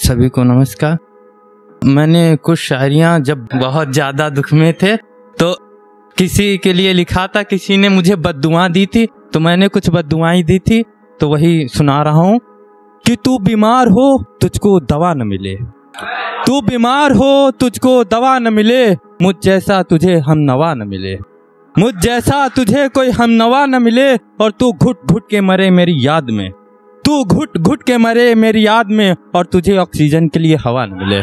सभी को नमस्कार। मैंने कुछ शायरियाँ जब बहुत ज़्यादा दुख में थे तो किसी के लिए लिखा था, किसी ने मुझे बद्दुआ दी थी तो मैंने कुछ बद्दुआएं दी थी, तो वही सुना रहा हूँ कि तू बीमार हो तुझको दवा न मिले, तू बीमार हो तुझको दवा न मिले, मुझ जैसा तुझे हमनवा न मिले, मुझ जैसा तुझे कोई हमनवा न मिले, और तू घुट घुट के मरे मेरी याद में, तू घुट घुट के मरे मेरी याद में, और तुझे ऑक्सीजन के लिए हवा न मिले,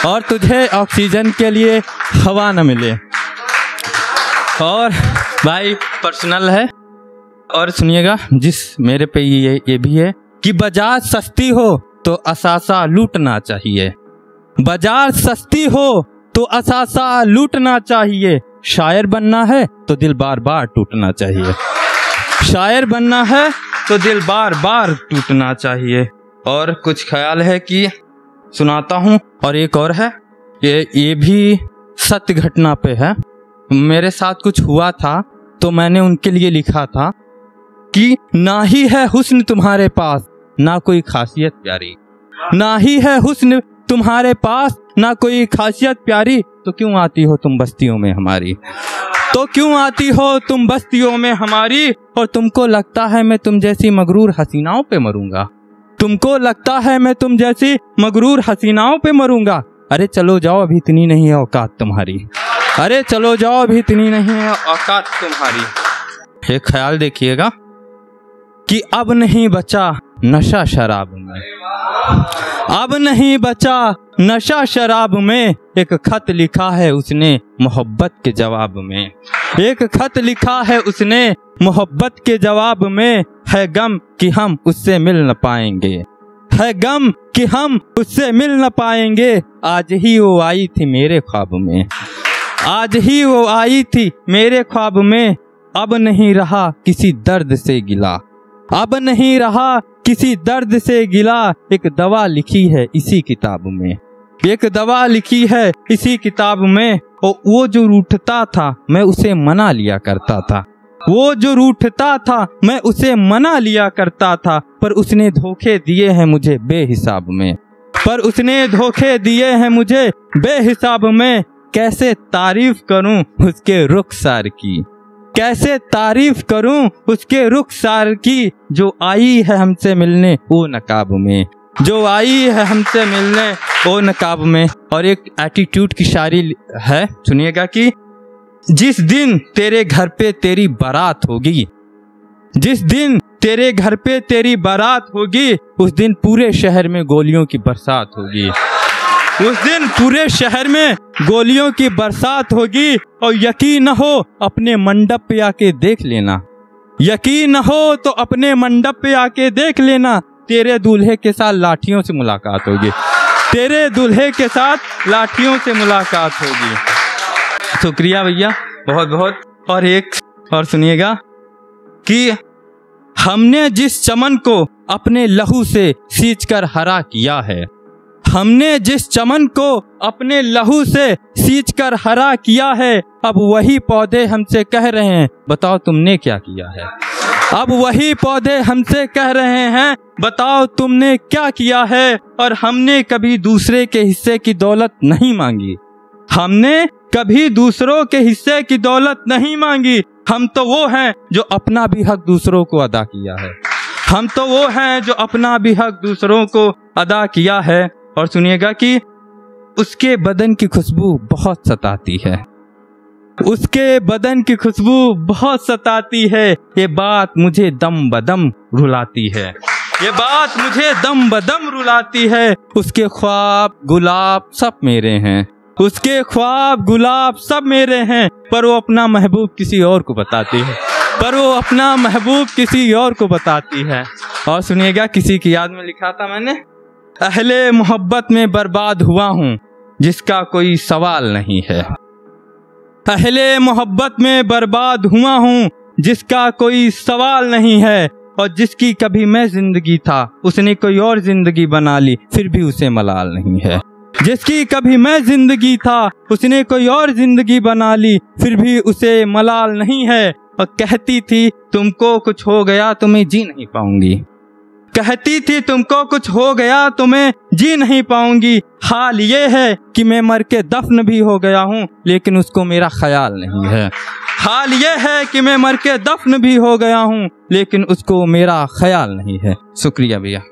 और तुझे ऑक्सीजन के लिए हवा न मिले। और भाई पर्सनल है और सुनिएगा, जिस मेरे पे ये भी है कि बाजार सस्ती हो तो असासा लूटना चाहिए, बाजार सस्ती हो तो असासा लूटना चाहिए, शायर बनना है तो दिल बार बार टूटना चाहिए, शायर बनना है तो दिल बार बार टूटना चाहिए। और कुछ ख्याल है कि सुनाता हूँ। और एक और है, ये भी सत्य घटना पे है। मेरे साथ कुछ हुआ था तो मैंने उनके लिए लिखा था कि ना ही है हुस्न तुम्हारे पास ना कोई खासियत प्यारी, ना ही है हुस्न तुम्हारे पास ना कोई खासियत प्यारी, तो क्यों आती हो तुम बस्तियों में हमारी, तो क्यों आती हो तुम बस्तियों में हमारी, और तुमको लगता है मैं तुम जैसी मगरूर हसीनाओं पे मरूंगा, तुमको लगता है मैं तुम जैसी मगरूर हसीनाओं पे मरूंगा, अरे चलो जाओ अभी इतनी नहीं है औकात तुम्हारी, अरे चलो जाओ अभी इतनी नहीं है औकात तुम्हारी। एक ख्याल देखिएगा कि अब नहीं बचा नशा शराब में, अब नहीं बचा नशा शराब में, एक खत लिखा है उसने मोहब्बत के जवाब में, एक खत लिखा है उसने मोहब्बत के जवाब में, है गम कि हम उससे मिल न पाएंगे, है गम कि हम उससे मिल न पाएंगे, आज ही वो आई थी मेरे ख्वाब में, आज ही वो आई थी मेरे ख्वाब में, अब नहीं रहा किसी दर्द से गिला, अब नहीं रहा किसी दर्द से गिला, एक दवा लिखी है इसी किताब में, एक दवा लिखी है इसी किताब में, और वो जो रूठता था मैं उसे मना लिया करता था, वो जो रूठता था मैं उसे मना लिया करता था, पर उसने धोखे दिए हैं मुझे बेहिसाब में, पर उसने धोखे दिए हैं मुझे बेहिसाब में, कैसे तारीफ करूं उसके रुखसार की, कैसे तारीफ करूं उसके रुखसार की, जो आई है हमसे मिलने वो नकाब में, जो आई है हमसे मिलने वो नकाब में। और एक एटीट्यूड की शायरी है, सुनिएगा कि जिस दिन तेरे घर पे तेरी बारात होगी, जिस दिन तेरे घर पे तेरी बारात होगी, उस दिन पूरे शहर में गोलियों की बरसात होगी, उस दिन पूरे शहर में गोलियों की बरसात होगी, और यकीन न हो अपने मंडप पे आके देख लेना, यकीन न हो तो अपने मंडप पे आके देख लेना, तेरे दूल्हे के साथ लाठियों से मुलाकात होगी, तेरे दूल्हे के साथ लाठियों से मुलाकात होगी। शुक्रिया भैया, बहुत बहुत। और एक और सुनिएगा कि हमने जिस चमन को अपने लहू से सींच कर हरा किया है, हमने जिस चमन को अपने लहू से सींच कर हरा किया है, अब वही पौधे हमसे कह रहे हैं बताओ तुमने क्या किया है, अब वही पौधे हमसे कह रहे हैं बताओ तुमने क्या किया है, और हमने कभी दूसरे के हिस्से की दौलत नहीं मांगी, हमने कभी दूसरों के हिस्से की दौलत नहीं मांगी, हम तो वो हैं जो अपना भी हक दूसरों को अदा किया है, हम तो वो हैं जो अपना भी हक दूसरों को अदा किया है। और सुनिएगा कि उसके बदन की खुशबू बहुत सताती है, उसके बदन की खुशबू बहुत सताती है, ये बात मुझे दम बदम रुलाती है, ये बात मुझे दम बदम रुलाती है, उसके ख्वाब गुलाब सब मेरे हैं, उसके ख्वाब गुलाब सब मेरे हैं, पर वो अपना महबूब किसी और को बताती है, पर वो अपना महबूब किसी और को बताती है। और सुनिएगा, किसी की याद में लिखा था मैंने, अहले मोहब्बत में बर्बाद हुआ हूँ जिसका कोई सवाल नहीं है, अहले मोहब्बत में बर्बाद हुआ हूँ जिसका कोई सवाल नहीं है, और जिसकी कभी मैं जिंदगी था उसने कोई और जिंदगी बना ली फिर भी उसे मलाल नहीं है, जिसकी कभी मैं जिंदगी था उसने कोई और जिंदगी बना ली फिर भी उसे मलाल नहीं है, और कहती थी तुमको कुछ हो गया तो मैं जी नहीं पाऊंगी, कहती थी तुमको कुछ हो गया तो मैं जी नहीं पाऊंगी। हाल ये है कि मैं मर के दफन भी हो गया हूँ लेकिन उसको मेरा ख्याल नहीं है। हाल ये है कि मैं मर के दफन भी हो गया हूँ लेकिन उसको मेरा ख्याल नहीं है। शुक्रिया भैया।